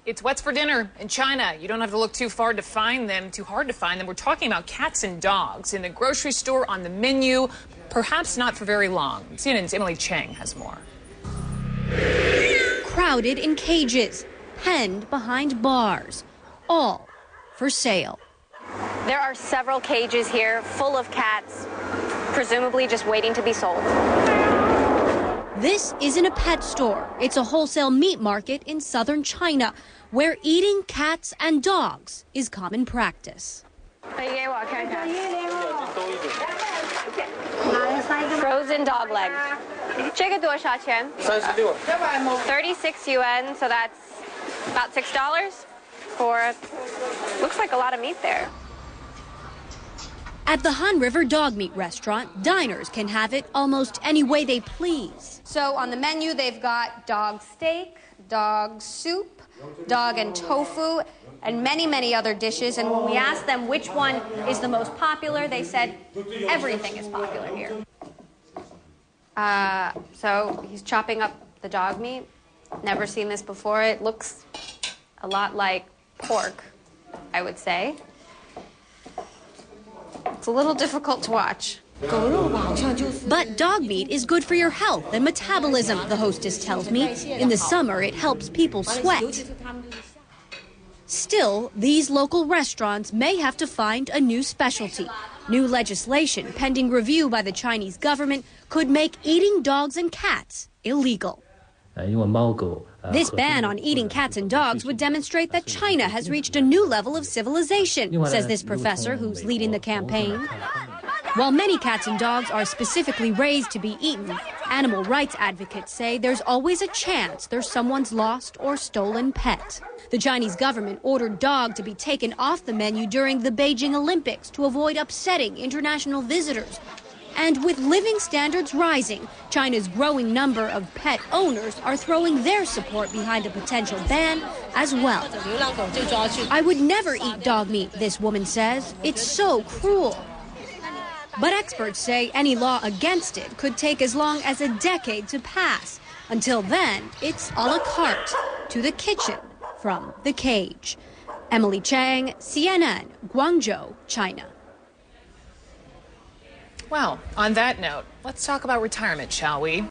It's what's for dinner in China. You don't have to look too far to find them, too hard to find them. We're talking about cats and dogs in the grocery store, on the menu, perhaps not for very long. CNN's Emily Chang has more. Crowded in cages, penned behind bars, all for sale. There are several cages here full of cats, presumably just waiting to be sold. This isn't a pet store. It's a wholesale meat market in southern China, where eating cats and dogs is common practice. Frozen dog leg. 这个多少钱? 36 yuan, so that's about $6 for, looks like a lot of meat there. At the Han River Dog Meat Restaurant, diners can have it almost any way they please. So on the menu, they've got dog steak, dog soup, dog and tofu, and many, many other dishes. And when we asked them which one is the most popular, they said everything is popular here. So he's chopping up the dog meat. Never seen this before. It looks a lot like pork, I would say. It's a little difficult to watch. But dog meat is good for your health and metabolism, the hostess tells me. In the summer, it helps people sweat. Still, these local restaurants may have to find a new specialty. New legislation pending review by the Chinese government could make eating dogs and cats illegal. This ban on eating cats and dogs would demonstrate that China has reached a new level of civilization, says this professor who's leading the campaign. While many cats and dogs are specifically raised to be eaten, animal rights advocates say there's always a chance they're someone's lost or stolen pet. The Chinese government ordered dog to be taken off the menu during the Beijing Olympics to avoid upsetting international visitors. And with living standards rising, China's growing number of pet owners are throwing their support behind a potential ban as well. I would never eat dog meat, this woman says. It's so cruel. But experts say any law against it could take as long as a decade to pass. Until then, it's a la carte, to the kitchen from the cage. Emily Chang, CNN, Guangzhou, China. Well, on that note, let's talk about retirement, shall we?